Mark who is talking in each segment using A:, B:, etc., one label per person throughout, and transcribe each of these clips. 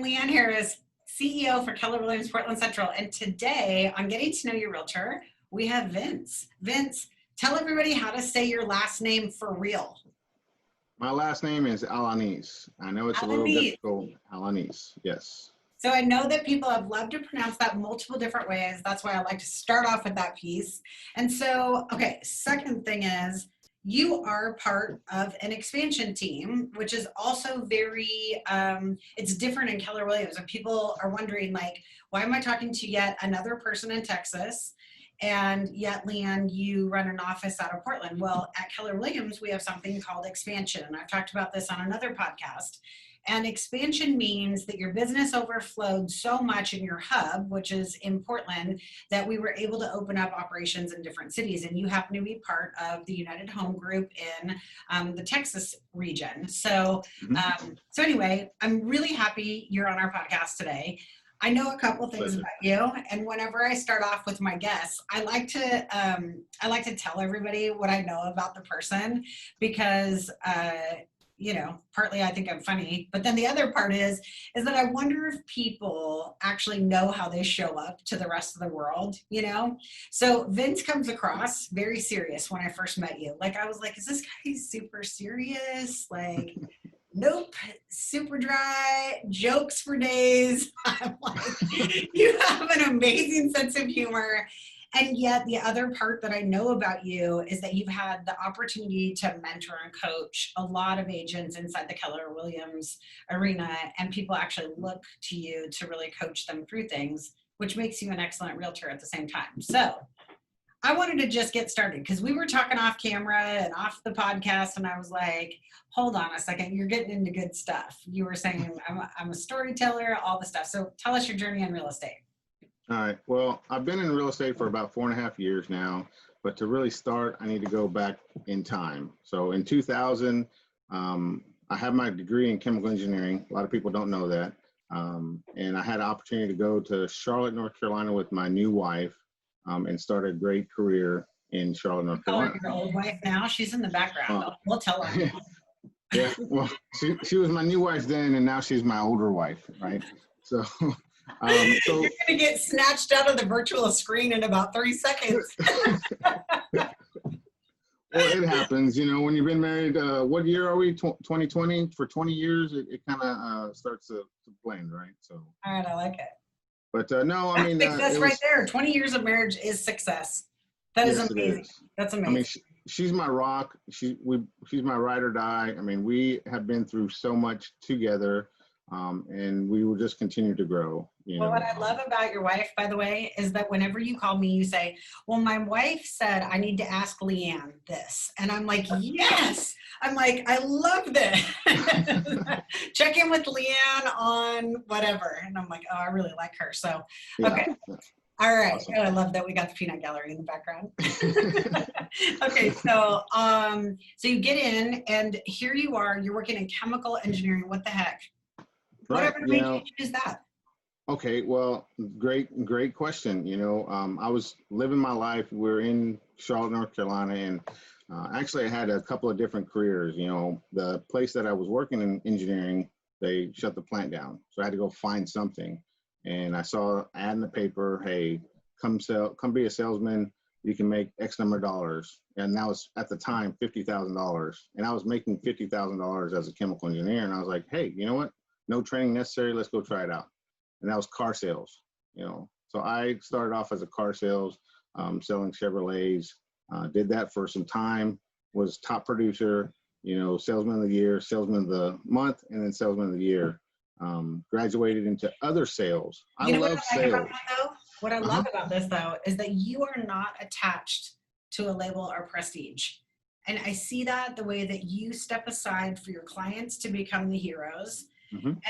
A: Leanne Harris, CEO for Keller Williams Portland Central. And today on Getting to Know Your Realtor, we have Vince. Vince, tell everybody how to say your last name for real.
B: My last name is Alaniz. I know it's a little difficult. Alaniz, yes.
A: So I know that people have loved to pronounce that multiple different ways. That's why I like to start off with that piece. And so, okay, second thing is you are part of an expansion team, which is also very, it's different in Keller Williams. And people are wondering, like, why am I talking to yet another person in Texas? And yet, Leanne, you run an office out of Portland. Well, at Keller Williams, we have something called expansion. And I've talked about this on another podcast. And expansion means that your business overflowed so much in your hub, which is in Portland, that we were able to open up operations in different cities. And you happen to be part of the United Home Group in the Texas region. So, so anyway, I'm really happy you're on our podcast today. I know a couple things about you, and whenever I start off with my guests, I like to tell everybody what I know about the person because you know, partly I think I'm funny, but then the other part is that I wonder if people actually know how they show up to the rest of the world, you know? So Vince comes across very serious when I first met you. Like, I was like, is this guy super serious? Like, nope, super dry, jokes for days. I'm like, you have an amazing sense of humor. And yet the other part that I know about you is that you've had the opportunity to mentor and coach a lot of agents inside the Keller Williams arena, and people actually look to you to really coach them through things, which makes you an excellent realtor at the same time. So I wanted to just get started because we were talking off camera and off the podcast, and I was like, hold on a second, you're getting into good stuff. You were saying I'm a storyteller, all the stuff. So tell us your journey in real estate.
B: All right. Well, I've been in real estate for about 4.5 years now, but to really start, I need to go back in time. So in 2000, I have my degree in chemical engineering. A lot of people don't know that. And I had an opportunity to go to Charlotte, North Carolina with my new wife and start a great career in Charlotte, North Carolina.
A: Your old wife now? She's in the background. We'll tell her.
B: Yeah, well, she was my new wife then, and now she's my older wife, right? So
A: you're going to get snatched out of the virtual screen in about 30 seconds.
B: Well, it happens, you know, when you've been married, what year are we? 2020? For 20 years, it kind of starts to blend, right? So.
A: All right, I like it.
B: But no, I mean.
A: Success right there. 20 years of marriage is success. That is amazing. That's amazing.
B: I mean, she's my rock. She's my ride or die. I mean, we have been through so much together. And we will just continue to grow.
A: Well, what I love about your wife, by the way, is that whenever you call me, you say, well, my wife said I need to ask Leanne this. And I'm like, yes. I'm like, I love this. Check in with Leanne on whatever. And I'm like, oh, I really like her. So, okay. Yeah. All right. Awesome. Oh, I love that we got the peanut gallery in the background. Okay. So, so you get in and here you are, you're working in chemical engineering. What the heck?
B: Right.
A: Whatever made you choose that?
B: Okay, well, great question. You know, I was living my life. We're in Charlotte, North Carolina, and actually I had a couple of different careers. You know, the place that I was working in engineering, they shut the plant down. So I had to go find something. And I saw an ad in the paper, hey, come be a salesman. You can make X number of dollars. And that was at the time, $50,000. And I was making $50,000 as a chemical engineer. And I was like, hey, you know what? No training necessary. Let's go try it out. And that was car sales, you know. So I started off as a car sales, selling Chevrolets, did that for some time, was top producer, you know, salesman of the year, salesman of the month, and then salesman of the year. Graduated into other sales. I love sales.
A: What I love about this, though, is that you are not attached to a label or prestige. And I see that the way that you step aside for your clients to become the heroes.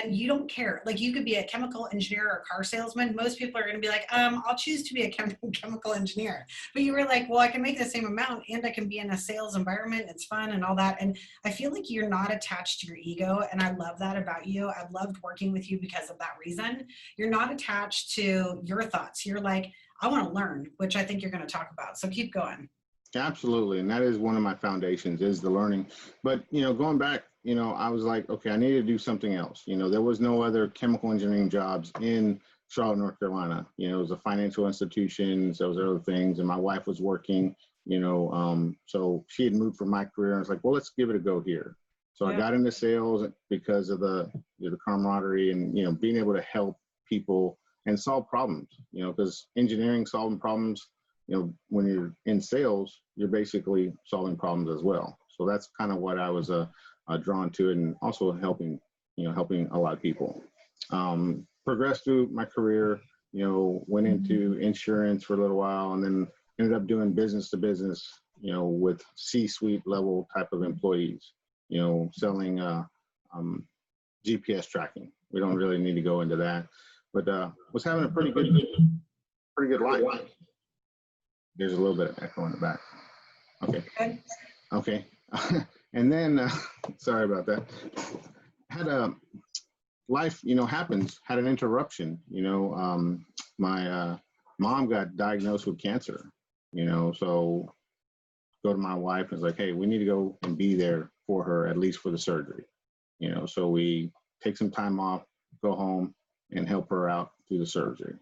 A: And you don't care. Like, you could be a chemical engineer or a car salesman. Most people are going to be like, I'll choose to be a chemical engineer. But you were like, well, I can make the same amount and I can be in a sales environment. It's fun and all that. And I feel like you're not attached to your ego. And I love that about you. I've loved working with you because of that reason. You're not attached to your thoughts. You're like, I want to learn, which I think you're going to talk about. So keep going.
B: Absolutely. And that is one of my foundations is the learning. But, going back, I was like, okay, I need to do something else. There was no other chemical engineering jobs in Charlotte, North Carolina. It was a financial institution. So there was other things. And my wife was working, so she had moved from my career. I was like, well, let's give it a go here. So I
A: Yeah.
B: got into sales because of the camaraderie and, being able to help people and solve problems, because engineering, solving problems, when you're in sales, you're basically solving problems as well. So that's kind of what I was drawn to, and also helping a lot of people. Progressed through my career, went into insurance for a little while, and then ended up doing business to business, with C-suite level type of employees, selling GPS tracking. We don't really need to go into that, but was having a pretty good life. There's a little bit of echo in the back. Okay.
A: Good.
B: Okay. And then, sorry about that. Had a life, happens, had an interruption. My mom got diagnosed with cancer, so go to my wife and was like, hey, we need to go and be there for her, at least for the surgery. So we take some time off, go home and help her out through the surgery.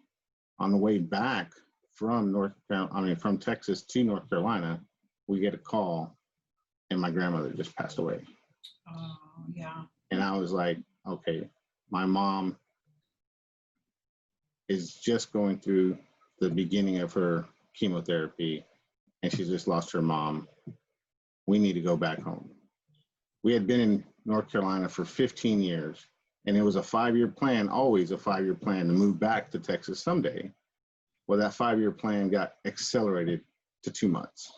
B: On the way back, from Texas to North Carolina, we get a call and my grandmother just passed away.
A: Oh, yeah.
B: And I was like, okay, my mom is just going through the beginning of her chemotherapy and she just lost her mom. We need to go back home. We had been in North Carolina for 15 years and it was a 5-year plan, always a 5-year plan to move back to Texas someday. Well, that 5-year plan got accelerated to 2 months.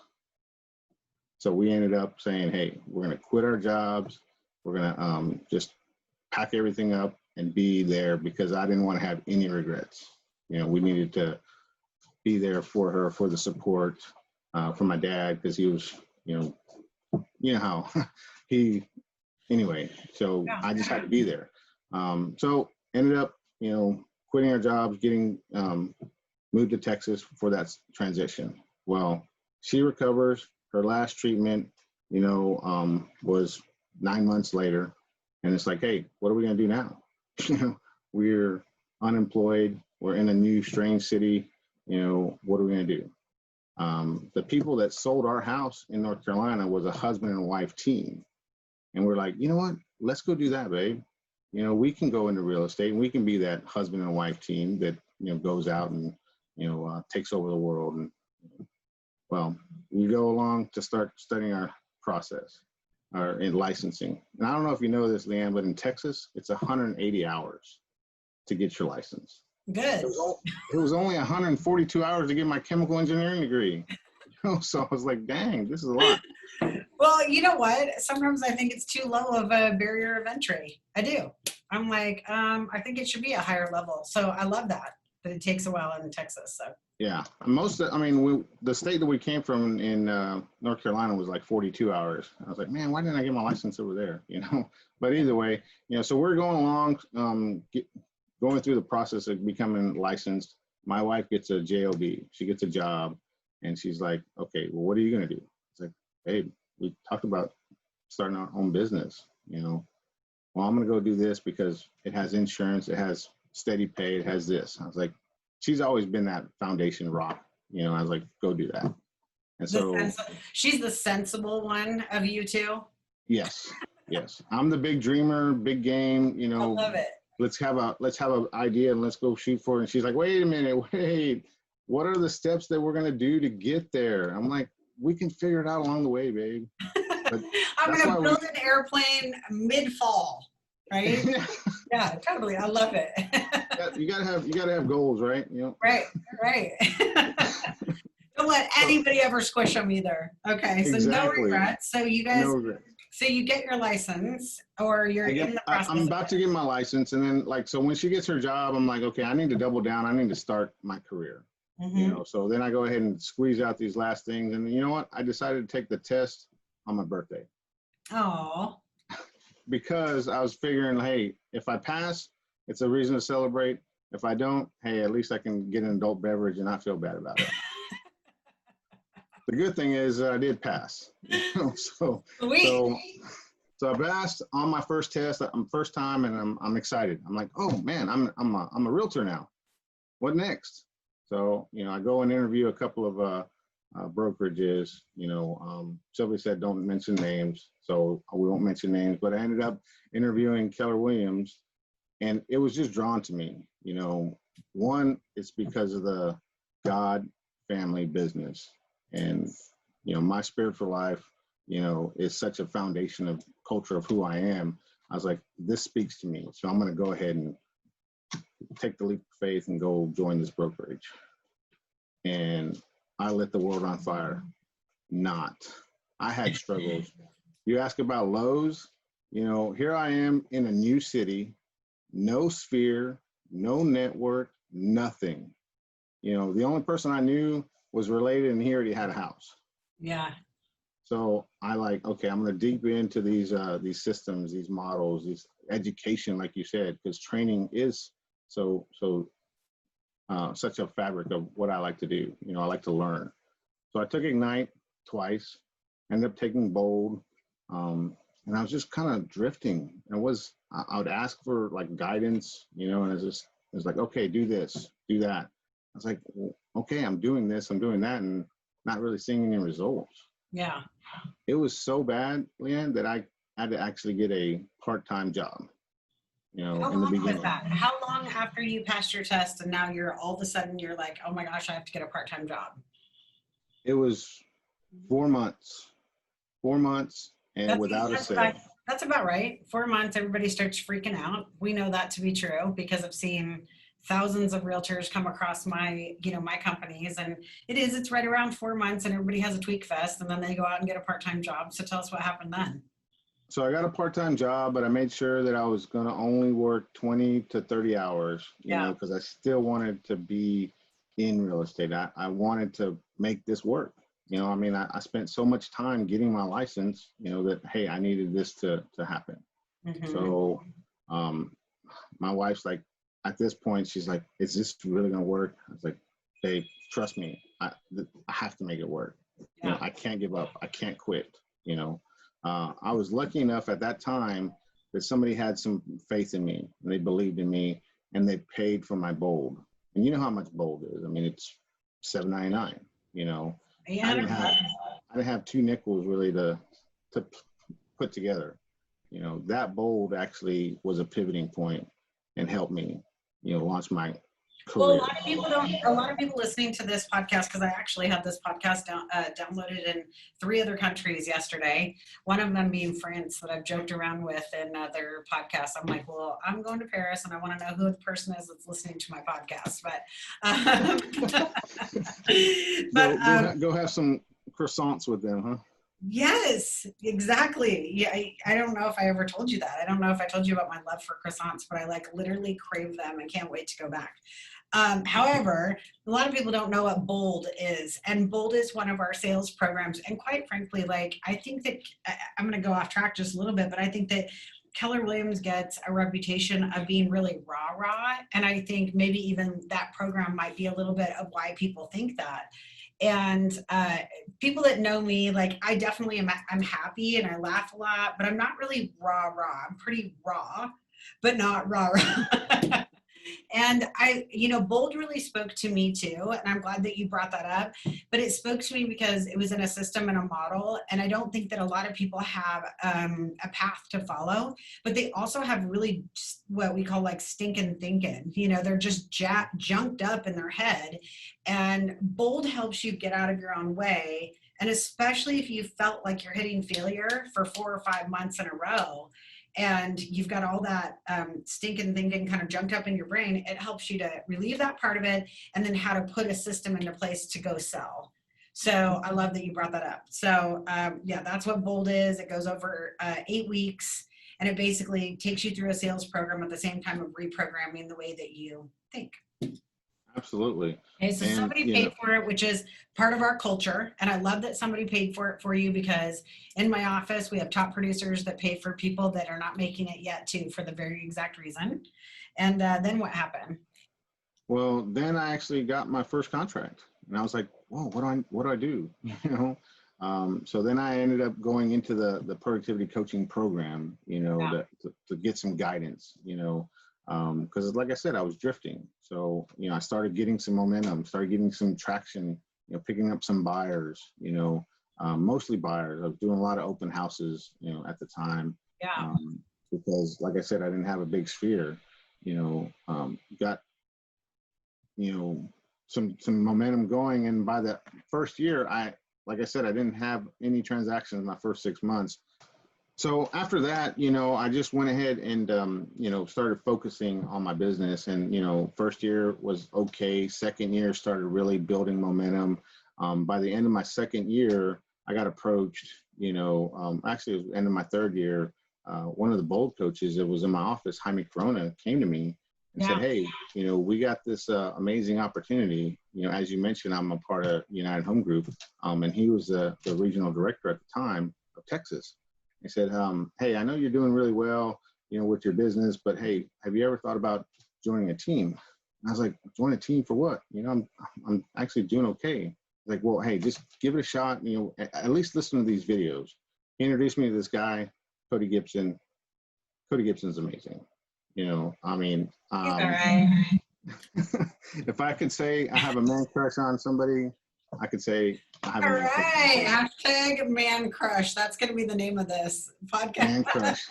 B: So we ended up saying, hey, we're going to quit our jobs. We're going to just pack everything up and be there, because I didn't want to have any regrets. We needed to be there for her, for the support, for my dad, because he was, how anyway, so
A: Yeah.
B: I just had to be there. So ended up, quitting our jobs, getting moved to Texas for that transition. Well, she recovers. Her last treatment, was 9 months later. And it's like, hey, what are we going to do now? We're unemployed. We're in a new, strange city. What are we going to do? The people that sold our house in North Carolina was a husband and wife team. And we're like, you know what? Let's go do that, babe. We can go into real estate and we can be that husband and wife team that, goes out and, takes over the world. And well, we go along to start studying our process in licensing. And I don't know if you know this, Leanne, but in Texas, it's 180 hours to get your license.
A: Good.
B: It was only 142 hours to get my chemical engineering degree. So I was like, dang, this is a lot.
A: Well, you know what? Sometimes I think it's too low of a barrier of entry. I do. I'm like, I think it should be a higher level. So I love that it takes a while in Texas. So
B: yeah, the state that we came from in North Carolina was like 42 hours. I was like, man, why didn't I get my license over there? But either way, so we're going along, going through the process of becoming licensed. My wife gets a job. She gets a job, and she's like, okay, well, what are you gonna do? It's like, hey, we talked about starting our own business. Well, I'm gonna go do this because it has insurance, it has steady pay, it has this. I was like, she's always been that foundation rock. I was like, go do that. And so
A: she's the sensible one of you two.
B: Yes. I'm the big dreamer, big game.
A: I love it.
B: Let's have an idea and let's go shoot for it. And she's like, wait a minute, what are the steps that we're gonna do to get there? I'm like, we can figure it out along the way, babe. But
A: I'm gonna build an airplane mid-fall, right? Yeah, totally. I love it.
B: You gotta have goals, right?
A: Right. Don't let anybody ever squish them either. Okay, so
B: exactly.
A: No regrets. So you guys,
B: no regrets.
A: So you get your license, or you're in the process.
B: I'm about to get my license, and then so when she gets her job, I'm like, okay, I need to double down. I need to start my career.
A: Mm-hmm.
B: So then I go ahead and squeeze out these last things, and you know what? I decided to take the test on my birthday.
A: Oh.
B: Because I was figuring, hey, if I pass, it's a reason to celebrate. If I don't, hey, at least I can get an adult beverage and not feel bad about it. the good thing is I did pass. So,
A: Sweet.
B: so I passed on my first test, first time, and I'm excited. I'm like, oh man, I'm a realtor now. What next? So, I go and interview a couple of brokerages. Somebody said don't mention names, so we won't mention names. But I ended up interviewing Keller Williams, and it was just drawn to me. One, it's because of the God family business, and my spirit for life, is such a foundation of culture of who I am. I was like, this speaks to me, so I'm going to go ahead and take the leap of faith and go join this brokerage. And I lit the world on fire. I had struggles. You ask about lows, here I am in a new city, no sphere, no network, nothing. The only person I knew was related, and he already had a house.
A: Yeah.
B: So I'm going to deep into these systems, these models, these education, like you said, because training is such a fabric of what I like to do. I like to learn. So I took Ignite twice, ended up taking Bold, and I was just kind of drifting. I would ask for guidance, and it was like, okay, do this, do that. I was like, well, okay, I'm doing this, I'm doing that, and not really seeing any results.
A: Yeah.
B: It was so bad, Leanne, that I had to actually get a part-time job.
A: How
B: in the
A: long
B: beginning.
A: was that? How long after you passed your test and now you're all of a sudden you're like, oh my gosh, I have to get a part-time job?
B: It was 4 months. 4 months and without a sale.
A: That's about right. 4 months, everybody starts freaking out. We know that to be true because I've seen thousands of realtors come across my companies, and it's right around 4 months and everybody has a tweak fest and then they go out and get a part-time job. So tell us what happened then.
B: So I got a part-time job, but I made sure that I was going to only work 20 to 30 hours, because I still wanted to be in real estate. I wanted to make this work. I spent so much time getting my license, that, hey, I needed this to happen. Mm-hmm. So my wife's like, at this point, she's like, is this really going to work? I was like, babe, trust me, I have to make it work. Yeah. I can't give up. I can't quit, I was lucky enough at that time that somebody had some faith in me, and they believed in me, and they paid for my Bold. And you know how much Bold is. It's $7.99. Yeah, I didn't have 2 nickels really to put together. That Bold actually was a pivoting point and helped me, launch my career.
A: Well, a lot of people listening to this podcast, because I actually had this podcast downloaded in 3 other countries yesterday, one of them being France, that I've joked around with in their podcast. I'm like, well, I'm going to Paris and I want to know who the person is that's listening to my podcast. But
B: go have some croissants with them, huh?
A: Yes, exactly. Yeah, I don't know if I ever told you that. I don't know if I told you about my love for croissants, but I literally crave them and can't wait to go back. However, a lot of people don't know what Bold is, and Bold is one of our sales programs. And quite frankly, I think that I'm going to go off track just a little bit, but I think that Keller Williams gets a reputation of being really rah-rah. And I think maybe even that program might be a little bit of why people think that. And people that know me, I definitely I'm happy and I laugh a lot, but I'm not really rah-rah. I'm pretty raw, but not rah-rah. And Bold really spoke to me too. And I'm glad that you brought that up, but it spoke to me because it was in a system and a model. And I don't think that a lot of people have a path to follow, but they also have really what we call stinking thinking. They're just junked up in their head, and Bold helps you get out of your own way. And especially if you felt like you're hitting failure for 4 or 5 months in a row, and you've got all that stinking thinking kind of junked up in your brain, it helps you to relieve that part of it, and then how to put a system into place to go sell. So I love that you brought that up. So that's what Bold is. It goes over 8 weeks, and it basically takes you through a sales program at the same time of reprogramming the way that you think.
B: Absolutely.
A: Okay, so somebody paid for it, which is part of our culture. And I love that somebody paid for it for you, because in my office, we have top producers that pay for people that are not making it yet too, for the very exact reason. And then what happened?
B: Well, then I actually got my first contract. And I was like, whoa, what do I do? You know? So then I ended up going into the productivity coaching program, you know,
A: Yeah.
B: to get some guidance, you know, because like I said, I was drifting. So, you know, I started getting some momentum, started getting some traction, you know, picking up some buyers, you know, mostly buyers. I was doing a lot of open houses, you know, at the time,
A: Yeah.
B: because like I said, I didn't have a big sphere, you know, got, you know, some momentum going. And by the first year, like I said, I didn't have any transactions in my first 6 months. So after that, you know, I just went ahead and, you know, started focusing on my business. And, you know, first year was okay. Second year started really building momentum. By the end of my second year, I got approached, you know, actually it was the end of my third year. One of the bold coaches that was in my office, Jaime Corona, came to me and said,
A: Yeah.
B: hey, you know, we got this amazing opportunity. You know, as you mentioned, I'm a part of United Home Group, and he was the regional director at the time of Texas. He said, hey, I know you're doing really well, you know, with your business, but hey, have you ever thought about joining a team? And I was like, join a team for what? You know, I'm actually doing okay. Like, well, hey, just give it a shot. You know, at least listen to these videos. He introduced me to this guy, Cody Gibson. Cody Gibson's amazing. You know, I mean,
A: He's all right.
B: if I could say I have a man crush on somebody, I could say I have a
A: All
B: man crush on
A: right.
B: Cody.
A: Hashtag man crush. That's going to be the name of this podcast.
B: Man crush.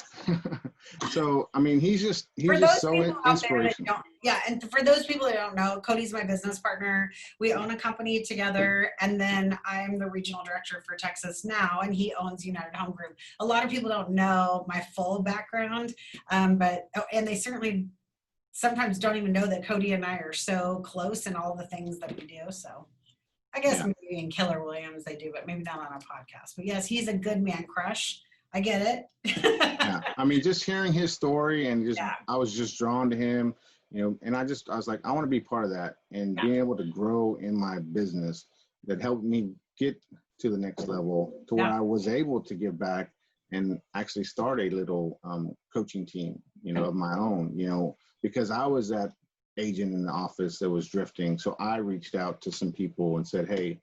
B: So, I mean, he's just
A: For those
B: so
A: people out there that
B: inspirational.
A: don't, yeah, and for those people that don't know, Cody's my business partner. We own a company together, and then I'm the regional director for Texas now, and he owns United Home Group. A lot of people don't know my full background, and they certainly sometimes don't even know that Cody and I are so close in all the things that we do. So I guess
B: Yeah.
A: maybe in Keller Williams they do, but maybe not on a podcast. But yes, he's a good man crush. I get it.
B: Yeah. I mean, just hearing his story and just,
A: Yeah.
B: I was just drawn to him, you know, and I was like, I want to be part of that and being able to grow in my business that helped me get to the next level to where I was able to give back and actually start a little coaching team, you know, of my own, you know, because I was that agent in the office that was drifting. So I reached out to some people and said, hey,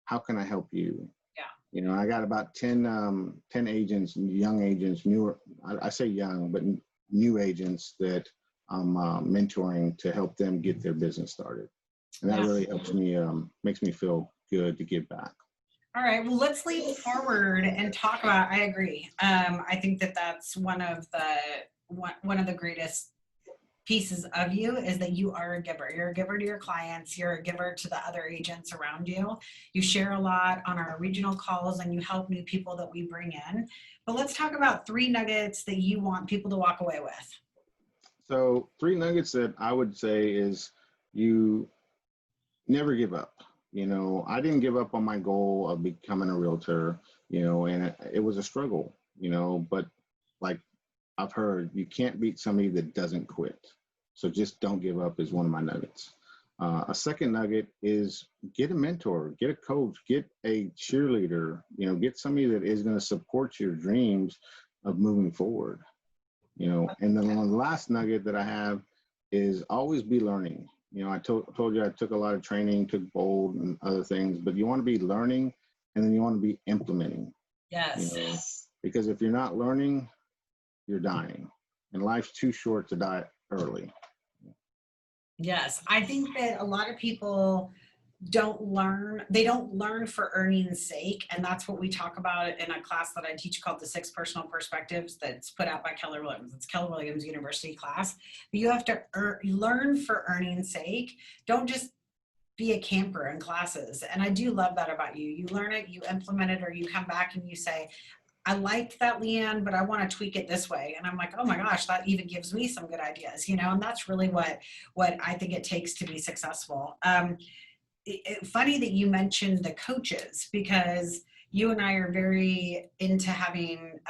B: how can I help you?
A: Yeah.
B: You know, I got about 10 agents, young agents, newer, I say young, but new agents that I'm mentoring to help them get their business started. And that really helps me, makes me feel good to give back.
A: All right. Well, let's leap forward and talk about. I agree. I think that that's one of the greatest pieces of you is that you are a giver. You're a giver to your clients. You're a giver to the other agents around you. You share a lot on our regional calls and you help new people that we bring in. But let's talk about 3 nuggets that you want people to walk away with.
B: So 3 nuggets that I would say is you never give up. You know, I didn't give up on my goal of becoming a realtor, you know, and it was a struggle, you know, but like I've heard, you can't beat somebody that doesn't quit. So just don't give up is one of my nuggets. A second nugget is get a mentor, get a coach, get a cheerleader, you know, get somebody that is going to support your dreams of moving forward, you know. And then the last nugget that I have is always be learning. You know, I told you I took a lot of training, took bold and other things, but you want to be learning and then you want to be implementing.
A: Yes.
B: You know, because if you're not learning, you're dying, and life's too short to die early.
A: Yes. I think that a lot of people don't learn for earning's sake, and that's what we talk about in a class that I teach called the 6 Personal Perspectives that's put out by Keller Williams. It's Keller Williams University class. But you have to learn for earning's sake. Don't just be a camper in classes. And I do love that about you. You learn it, you implement it, or you come back and you say, I liked that, Leanne, but I want to tweak it this way. And I'm like, oh my gosh, that even gives me some good ideas, you know? And that's really what I think it takes to be successful. Funny that you mentioned the coaches, because you and I are very into having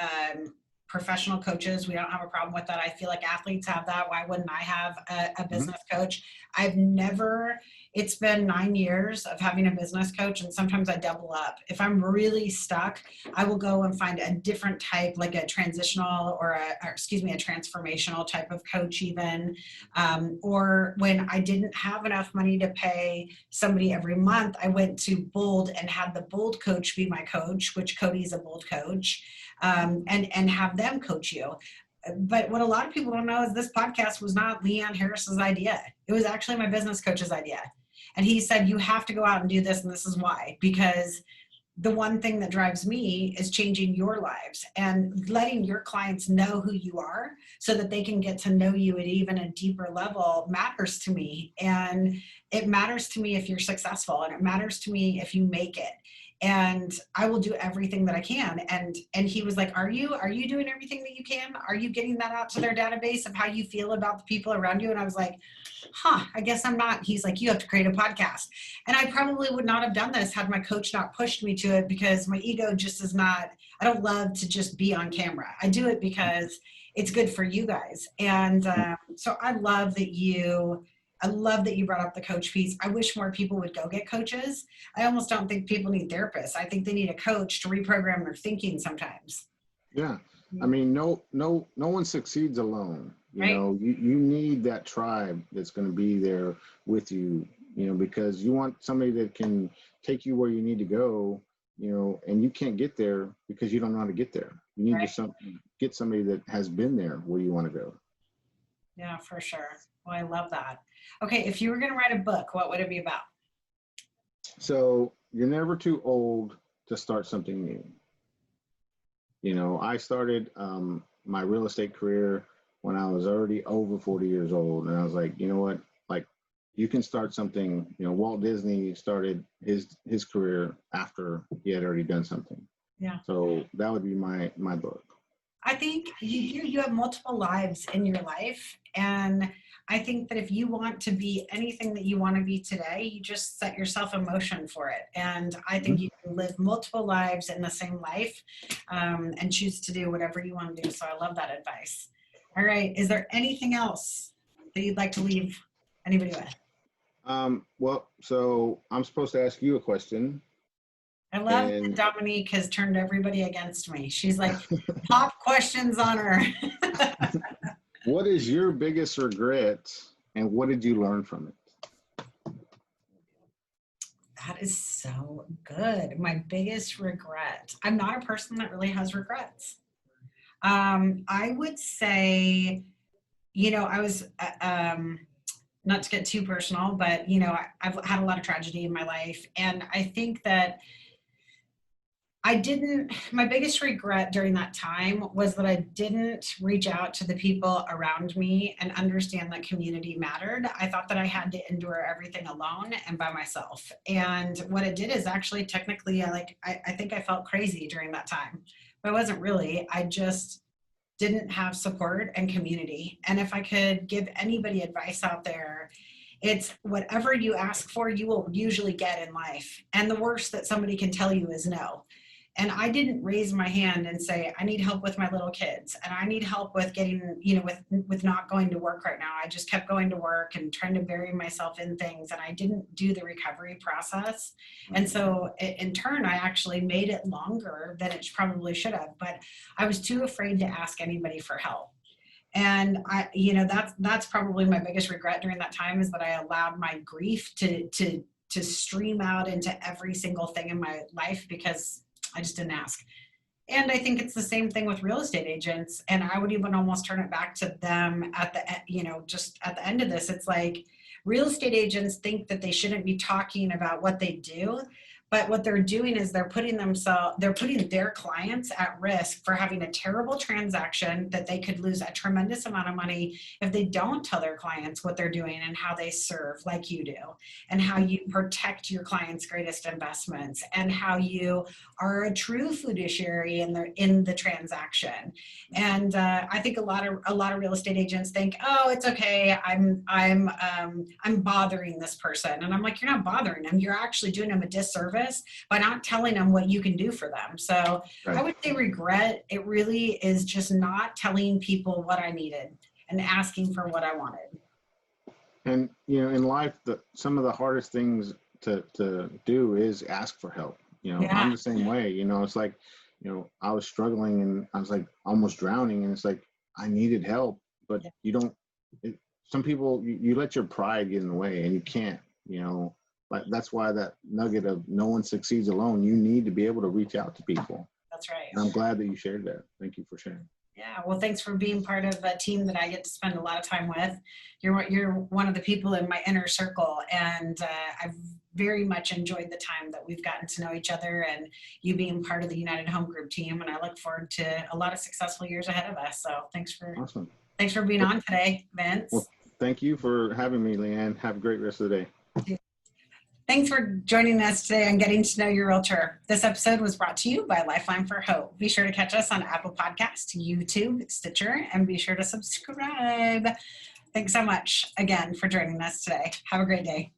A: professional coaches. We don't have a problem with that. I feel like athletes have that. Why wouldn't I have a business coach? I've never, it's been 9 years of having a business coach, and sometimes I double up. If I'm really stuck, I will go and find a different type, like a transitional or a transformational type of coach even. Or when I didn't have enough money to pay somebody every month, I went to Bold and had the Bold coach be my coach, which Cody's a Bold coach, and have them coach you. But what a lot of people don't know is this podcast was not Leanne Harris's idea. It was actually my business coach's idea. And he said, you have to go out and do this, and this is why. Because the one thing that drives me is changing your lives and letting your clients know who you are so that they can get to know you at even a deeper level matters to me. And it matters to me if you're successful, and it matters to me if you make it. And I will do everything that I can. And he was like, are you doing everything that you can? Are you getting that out to their database of how you feel about the people around you? And I was like, I guess I'm not. He's like, you have to create a podcast. And I probably would not have done this had my coach not pushed me to it, because my ego just is not, I don't love to just be on camera. I do it because it's good for you guys. And so I love that you brought up the coach piece. I wish more people would go get coaches. I almost don't think people need therapists. I think they need a coach to reprogram their thinking sometimes.
B: Yeah. I mean, no one succeeds alone. You know, you need that tribe that's going to be there with you, because you want somebody that can take you where you need to go, and you can't get there because you don't know how to get there. You need to get somebody that has been there where you want to go.
A: Yeah, for sure. Well, I love that. Okay, if you were going to write a book, what would it be about?
B: So you're never too old to start something new. I started my real estate career when I was already over 40 years old. And I was like, you know what, like, you can start something. Walt Disney started his career after he had already done something. Yeah. So that would be my book.
A: I think you have multiple lives in your life. And I think that if you want to be anything that you want to be today, you just set yourself in motion for it. And I think you can live multiple lives in the same life, and choose to do whatever you want to do. So I love that advice. All right. Is there anything else that you'd like to leave anybody with?
B: Well, so I'm supposed to ask you a question.
A: I love that Dominique has turned everybody against me. She's like, pop questions on her.
B: What is your biggest regret, and what did you learn from it?
A: That is so good. My biggest regret. I'm not a person that really has regrets. I would say, I was, not to get too personal, but, I've had a lot of tragedy in my life. And I think that my biggest regret during that time was that I didn't reach out to the people around me and understand that community mattered. I thought that I had to endure everything alone and by myself. And what it did is actually technically, I think I felt crazy during that time, but I wasn't really. I just didn't have support and community. And if I could give anybody advice out there, it's whatever you ask for, you will usually get in life. And the worst that somebody can tell you is no. And I didn't raise my hand and say, I need help with my little kids, and I need help with getting, with not going to work right now. I just kept going to work and trying to bury myself in things. And I didn't do the recovery process. And so in turn, I actually made it longer than it probably should have, but I was too afraid to ask anybody for help. And that's probably my biggest regret during that time, is that I allowed my grief to stream out into every single thing in my life because I just didn't ask. And I think it's the same thing with real estate agents. And I would even almost turn it back to them at just at the end of this. It's like real estate agents think that they shouldn't be talking about what they do. But what they're doing is they're putting their clients at risk for having a terrible transaction that they could lose a tremendous amount of money if they don't tell their clients what they're doing and how they serve, like you do, and how you protect your clients' greatest investments, and how you are a true fiduciary in the transaction. And I think a lot of real estate agents think, oh, it's okay, I'm bothering this person, and I'm like, you're not bothering them. You're actually doing them a disservice service by not telling them what you can do for them. So
B: Right.
A: I would say regret, it really is just not telling people what I needed and asking for what I wanted.
B: And, in life, some of the hardest things to do is ask for help.
A: Yeah.
B: I'm the same way. It's like, I was struggling and I was like almost drowning, and it's like I needed help, but you don't. Some people, you let your pride get in the way, and you can't. But that's why that nugget of no one succeeds alone. You need to be able to reach out to people.
A: That's right.
B: And I'm glad that you shared that. Thank you for sharing.
A: Yeah, well, thanks for being part of a team that I get to spend a lot of time with. You're one of the people in my inner circle, and I've very much enjoyed the time that we've gotten to know each other, and you being part of the United Home Group team. And I look forward to a lot of successful years ahead of us. So thanks for being on today, Vince.
B: Well, thank you for having me, Leanne. Have a great rest of the day.
A: Thanks for joining us today on Getting to Know Your Realtor. This episode was brought to you by Lifeline for Hope. Be sure to catch us on Apple Podcasts, YouTube, Stitcher, and be sure to subscribe. Thanks so much again for joining us today. Have a great day.